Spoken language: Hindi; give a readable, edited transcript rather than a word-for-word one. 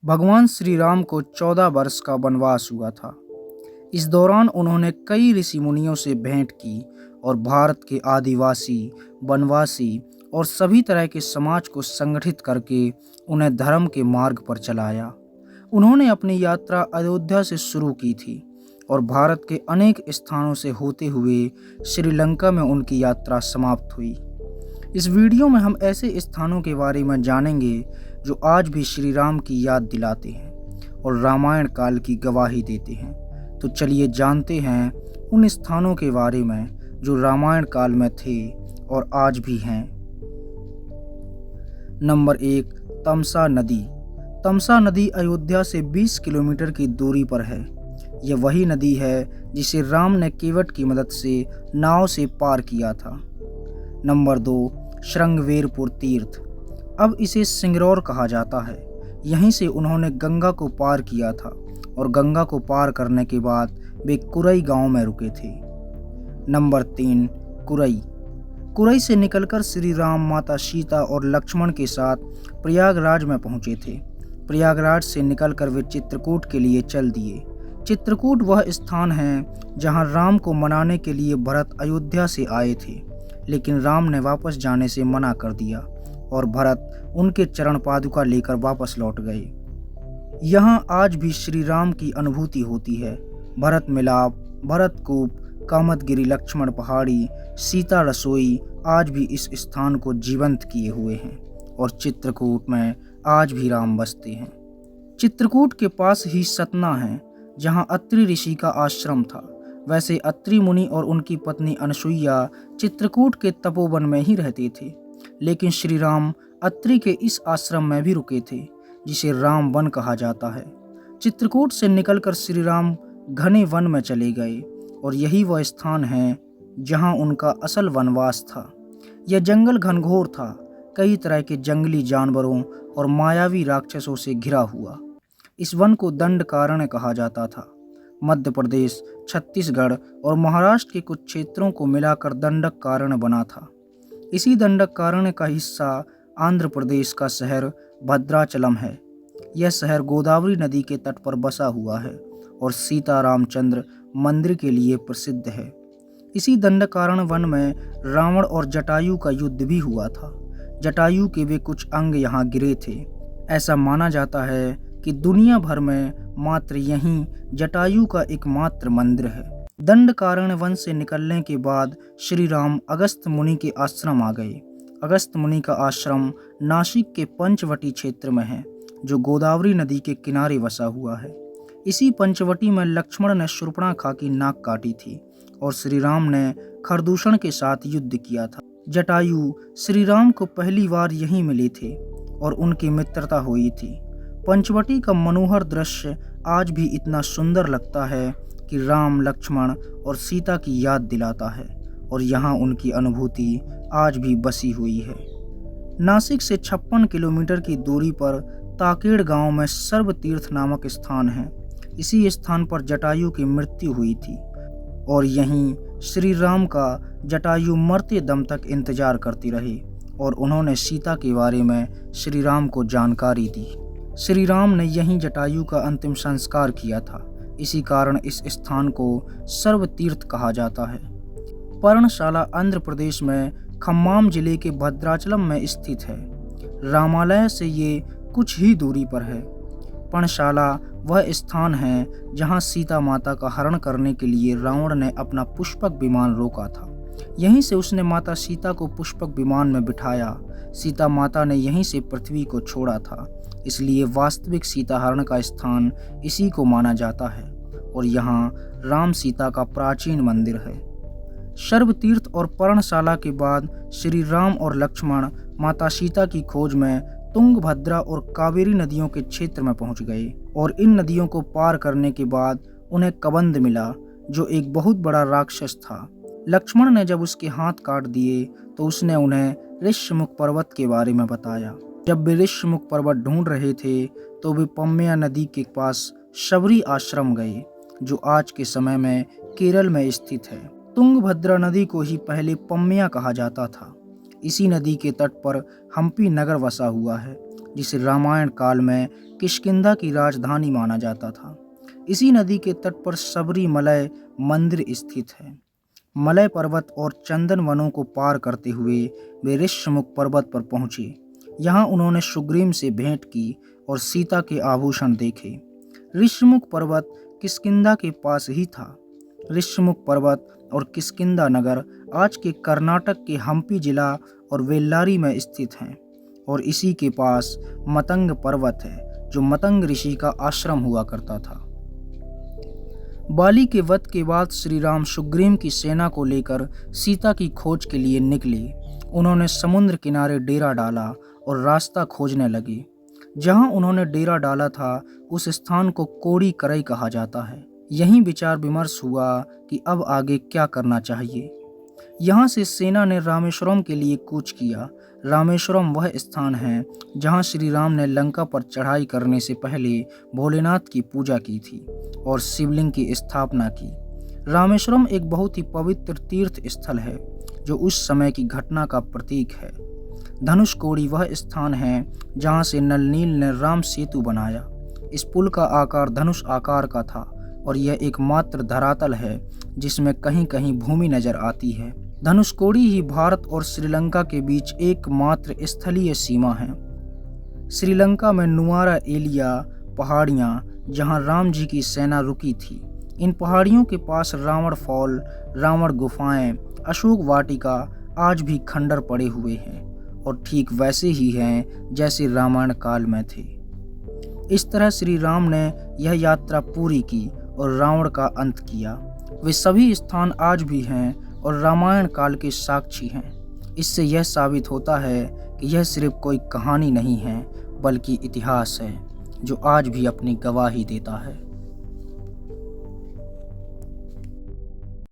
भगवान श्री राम को 14 वर्ष का वनवास हुआ था। इस दौरान उन्होंने कई ऋषि मुनियों से भेंट की और भारत के आदिवासी, वनवासी और सभी तरह के समाज को संगठित करके उन्हें धर्म के मार्ग पर चलाया। उन्होंने अपनी यात्रा अयोध्या से शुरू की थी और भारत के अनेक स्थानों से होते हुए श्रीलंका में उनकी यात्रा समाप्त हुई। इस वीडियो में हम ऐसे स्थानों के बारे में जानेंगे जो आज भी श्री राम की याद दिलाते हैं और रामायण काल की गवाही देते हैं। तो चलिए जानते हैं उन स्थानों के बारे में जो रामायण काल में थे और आज भी हैं। नंबर 1, तमसा नदी। तमसा नदी अयोध्या से 20 किलोमीटर की दूरी पर है। यह वही नदी है जिसे राम ने केवट की मदद से नाव से पार किया था। नंबर 2, श्रृंगवेरपुर तीर्थ। अब इसे सिंगरौर कहा जाता है। यहीं से उन्होंने गंगा को पार किया था और गंगा को पार करने के बाद वे कुरई गांव में रुके थे। नंबर 3, कुरई। कुरई से निकलकर श्री राम, माता सीता और लक्ष्मण के साथ प्रयागराज में पहुंचे थे। प्रयागराज से निकलकर वे चित्रकूट के लिए चल दिए। चित्रकूट वह स्थान है जहां राम को मनाने के लिए भरत अयोध्या से आए थे, लेकिन राम ने वापस जाने से मना कर दिया और भरत उनके चरण पादुका लेकर वापस लौट गए। यहाँ आज भी श्री राम की अनुभूति होती है। भरत मिलाप, भरत कूप, कामतगिरी लक्ष्मण पहाड़ी, सीता रसोई आज भी इस स्थान को जीवंत किए हुए हैं और चित्रकूट में आज भी राम बसते हैं। चित्रकूट के पास ही सतना है जहाँ अत्रि ऋषि का आश्रम था। वैसे अत्रि मुनि और उनकी पत्नी अनसुईया चित्रकूट के तपोवन में ही रहते थे, लेकिन श्री राम अत्रि के इस आश्रम में भी रुके थे जिसे राम वन कहा जाता है। चित्रकूट से निकलकर श्री राम घने वन में चले गए और यही वह स्थान है जहां उनका असल वनवास था। यह जंगल घनघोर था, कई तरह के जंगली जानवरों और मायावी राक्षसों से घिरा हुआ। इस वन को दंडकारण्य कहा जाता था। मध्य प्रदेश, छत्तीसगढ़ और महाराष्ट्र के कुछ क्षेत्रों को मिलाकर दंडकारण्य बना था। इसी दंडकारण्य का हिस्सा आंध्र प्रदेश का शहर भद्राचलम है। यह शहर गोदावरी नदी के तट पर बसा हुआ है और सीता रामचंद्र मंदिर के लिए प्रसिद्ध है। इसी दंडकारण्य वन में रावण और जटायु का युद्ध भी हुआ था। जटायु के वे कुछ अंग यहाँ गिरे थे। ऐसा माना जाता है कि दुनिया भर में मात्र यहीं जटायु का एकमात्र मंदिर है। दंडकारण्य वन से निकलने के बाद श्री राम अगस्त मुनि के आश्रम आ गए। अगस्त मुनि का आश्रम नासिक के पंचवटी क्षेत्र में है, जो गोदावरी नदी के किनारे बसा हुआ है। इसी पंचवटी में लक्ष्मण ने शूर्पणखा की नाक काटी थी और श्री राम ने खरदूषण के साथ युद्ध किया था। जटायु श्री राम को पहली बार यहीं मिले थे और उनकी मित्रता हुई थी। पंचवटी का मनोहर दृश्य आज भी इतना सुंदर लगता है कि राम, लक्ष्मण और सीता की याद दिलाता है और यहाँ उनकी अनुभूति आज भी बसी हुई है। नासिक से 56 किलोमीटर की दूरी पर ताकेड़ गांव में सर्वतीर्थ नामक स्थान है। इसी स्थान पर जटायु की मृत्यु हुई थी और यहीं श्री राम का जटायु मरते दम तक इंतजार करती रही और उन्होंने सीता के बारे में श्री राम को जानकारी दी। श्री राम ने यहीं जटायु का अंतिम संस्कार किया था। इसी कारण इस स्थान को सर्वतीर्थ कहा जाता है। पर्णशाला आंध्र प्रदेश में खम्माम जिले के भद्राचलम में स्थित है। रामालय से ये कुछ ही दूरी पर है। पर्णशाला वह स्थान है जहां सीता माता का हरण करने के लिए रावण ने अपना पुष्पक विमान रोका था। यहीं से उसने माता सीता को पुष्पक विमान में बिठाया। सीता माता ने यहीं से पृथ्वी को छोड़ा था, इसलिए वास्तविक सीता हरण का स्थान इसी को माना जाता है और यहाँ राम सीता का प्राचीन मंदिर है। सर्वतीर्थ और पर्णशाला के बाद श्री राम और लक्ष्मण माता सीता की खोज में तुंगभद्रा और कावेरी नदियों के क्षेत्र में पहुंच गए और इन नदियों को पार करने के बाद उन्हें कबंध मिला, जो एक बहुत बड़ा राक्षस था। लक्ष्मण ने जब उसके हाथ काट दिए तो उसने उन्हें ऋष्यमुख पर्वत के बारे में बताया। जब वे ऋष्यमुख पर्वत ढूंढ रहे थे तो वे पम्या नदी के पास शबरी आश्रम गए, जो आज के समय में केरल में स्थित है। तुंगभद्रा नदी को ही पहले पम्या कहा जाता था। इसी नदी के तट पर हम्पी नगर बसा हुआ है। जिसे रामायण काल में किष्किंधा की राजधानी माना जाता था। इसी नदी के तट पर सबरीमलय मंदिर स्थित है। मलय पर्वत और चंदन वनों को पार करते हुए वे ऋष्यमुख पर्वत पर पहुंचे। यहाँ उन्होंने सुग्रीव से भेंट की और सीता के आभूषण देखे। ऋष्यमुख पर्वत किष्किंधा के पास ही था। ऋष्यमुख पर्वत और किष्किंधा नगर आज के कर्नाटक के हम्पी जिला और वेल्लारी में स्थित हैं और इसी के पास मतंग पर्वत है जो मतंग ऋषि का आश्रम हुआ करता था। बाली के वध के बाद श्री राम सुग्रीव की सेना को लेकर सीता की खोज के लिए निकले। उन्होंने समुद्र किनारे डेरा डाला और रास्ता खोजने लगे। जहां उन्होंने डेरा डाला था उस स्थान को कोड़ी करई कहा जाता है। यहीं विचार विमर्श हुआ कि अब आगे क्या करना चाहिए। यहाँ से सेना ने रामेश्वरम के लिए कूच किया। रामेश्वरम वह स्थान है जहाँ श्री राम ने लंका पर चढ़ाई करने से पहले भोलेनाथ की पूजा की थी और शिवलिंग की स्थापना की। रामेश्वरम एक बहुत ही पवित्र तीर्थ स्थल है जो उस समय की घटना का प्रतीक है। धनुषकोडी वह स्थान है जहाँ से नलनील ने राम सेतु बनाया। इस पुल का आकार धनुष आकार का था और यह एकमात्र धरातल है जिसमें कहीं कहीं भूमि नजर आती है। धनुषकोडी ही भारत और श्रीलंका के बीच एकमात्र स्थलीय सीमा है। श्रीलंका में नुआरा एलिया पहाड़ियाँ जहाँ राम जी की सेना रुकी थी। इन पहाड़ियों के पास रावण फॉल, रावण गुफाएं, अशोक वाटिका आज भी खंडर पड़े हुए हैं और ठीक वैसे ही हैं जैसे रामायण काल में थे। इस तरह श्री राम ने यह यात्रा पूरी की और रावण का अंत किया। वे सभी स्थान आज भी हैं और रामायण काल के साक्षी हैं। इससे यह साबित होता है कि यह सिर्फ कोई कहानी नहीं है बल्कि इतिहास है जो आज भी अपनी गवाही देता है।